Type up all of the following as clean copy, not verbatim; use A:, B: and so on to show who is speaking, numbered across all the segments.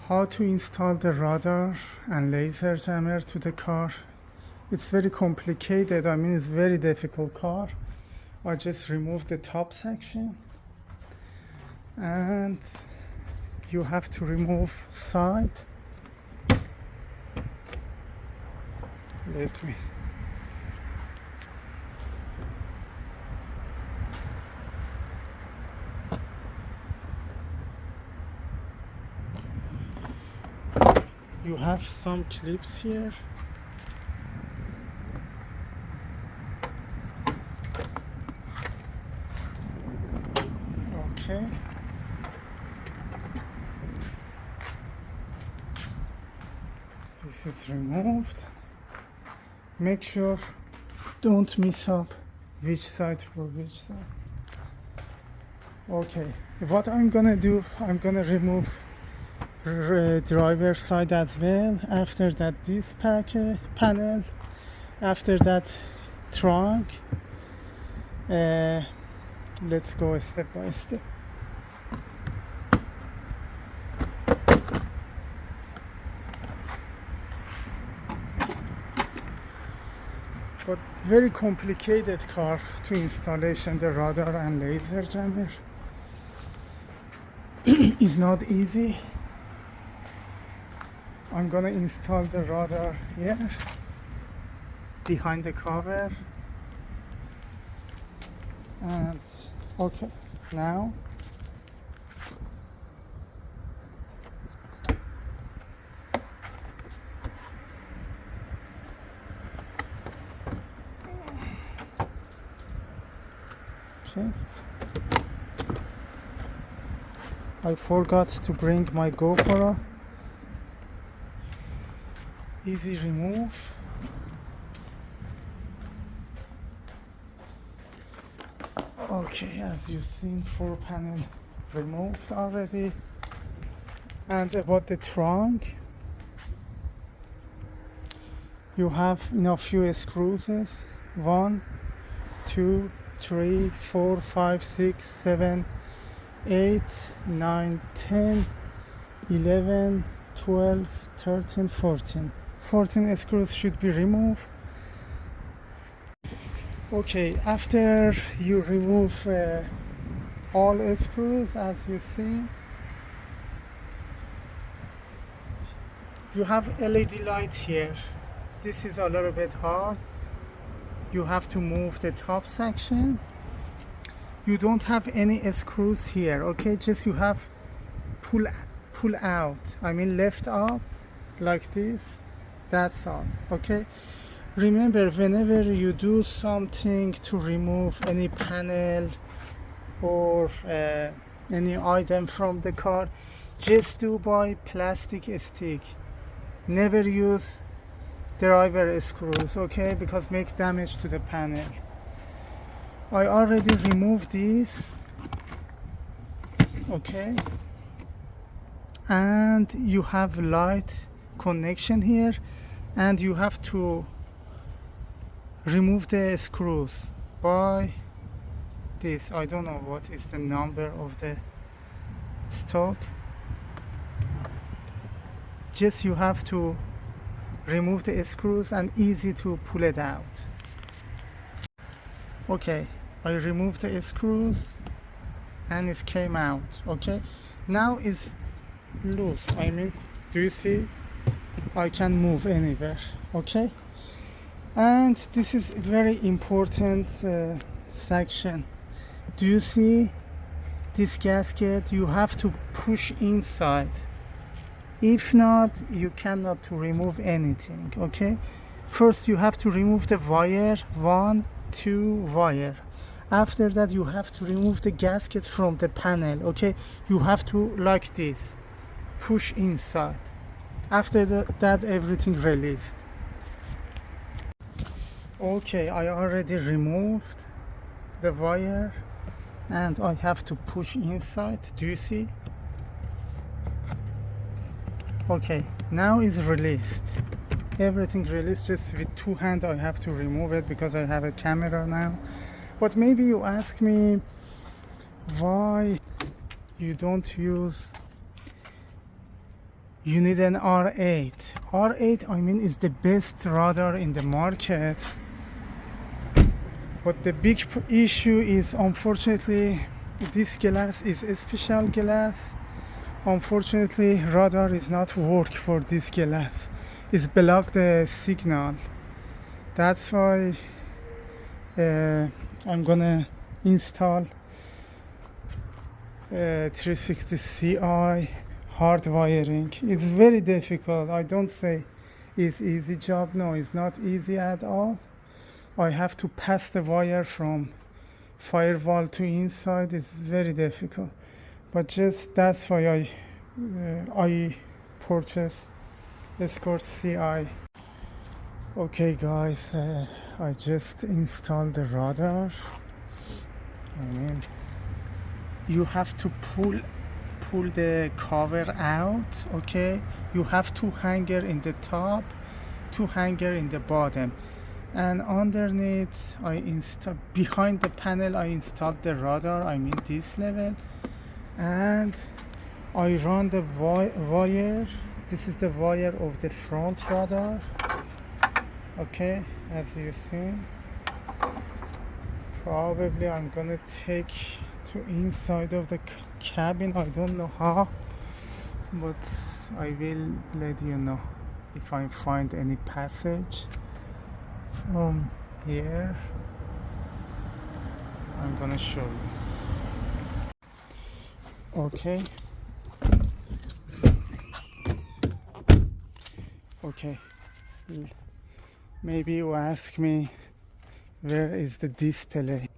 A: How to install the radar and laser jammer to the car. It's very complicated. I mean, it's very difficult car. I just removed the top section and you have to remove side. Let me. You have some clips here. Okay. This is removed. Make sure don't mix up which side for which side. Okay, what I'm gonna do, I'm gonna remove driver side as well. After that this panel, after that trunk. Let's go step by step. But very complicated car to installation, the radar and laser jammer is not easy. I'm gonna install the radar here behind the cover. And okay, now okay, I forgot to bring my GoPro. Easy remove. Okay, as you've seen, 4 panel removed already. And about the trunk, you have a few screws. 1, 2, 3, 4, 5, 6, 7, 8, 9, 10, 11, 12, 13, 14. 14 screws should be removed. Okay, after you remove all screws, as you see, you have LED light here. This is a little bit hard. You have to move the top section. You don't have any screws here, okay? Just you have pull out. I mean lift up like this. That's all, okay? Remember, whenever you do something to remove any panel or any item from the car, just do by plastic stick. Never use driver screws, okay? Because make damage to the panel. I already removed these, okay? And you have light connection here, and you have to remove the screws by this. I don't know what is the number of the stock. Just you have to remove the screws and easy to pull it out. Okay, I removed the screws and it came out. Okay, now it's loose. I mean, do you see? I can move anywhere. Okay. And this is very important section. Do you see this gasket? You have to push inside. If not, you cannot to remove anything, okay? First you have to remove the wire, 1, 2 wire. After that you have to remove the gasket from the panel, okay? You have to, like this, push inside. After that everything released. Okay, I already removed the wire and I have to push inside. Do you see? Okay, now it's released. Everything released. Just with 2 hands I have to remove it because I have a camera now. But maybe you ask me why you don't use you need an R8. R8, I mean, is the best radar in the market. But the big issue is, unfortunately, this glass is a special glass. Unfortunately, radar is not work for this glass. It's block the signal. That's why I'm gonna install 360 Ci hard wiring. It's very difficult. I don't say it's easy job. No, it's not easy at all. I have to pass the wire from firewall to inside. It's very difficult. But just that's why I purchased Escort CI. Okay guys, I just installed the radar. I mean, you have to pull the cover out. Okay, you have two hanger in the top, two hanger in the bottom, and underneath behind the panel I installed the radar. I mean this level, and I run the wire. This is the wire of the front radar. Okay, as you see, probably I'm gonna take to inside of the cabin. I don't know how, but I will let you know if I find any passage from here. I'm gonna show you. Okay. Okay. Maybe you ask me, where is the display?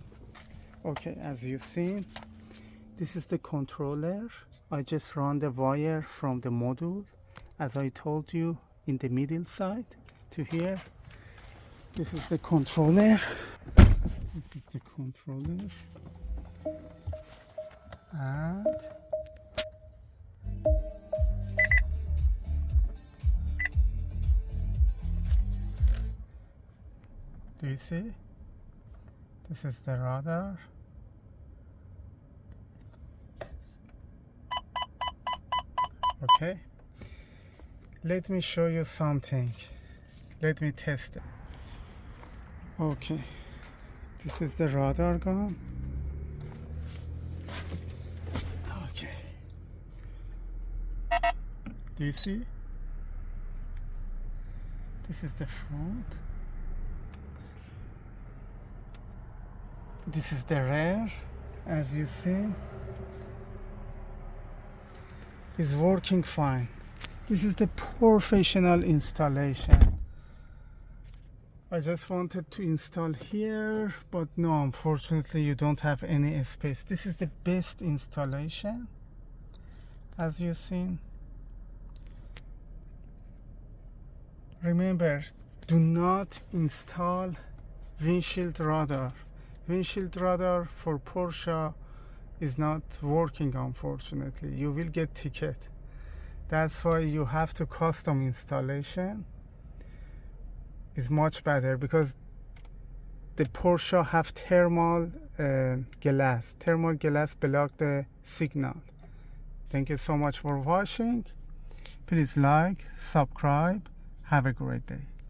A: Okay, as you've seen, this is the controller. I just run the wire from the module, as I told you, in the middle side to here. This is the controller. This is the controller. And do you see? This is the radar. Okay. Let me show you something. Let me test it. Okay. This is the radar gun. Okay. Do you see? This is the front. This is the rear, as you see. It's working fine. This is the professional installation. I just wanted to install here, but no, unfortunately you don't have any space. This is the best installation, as you've seen. Remember, do not install windshield radar. Windshield radar for Porsche is not working, unfortunately. You will get ticket. That's why you have to custom installation. Is much better because the Porsche have thermal glass. Thermal glass block the signal. Thank you so much for watching. Please like, subscribe. Have a great day.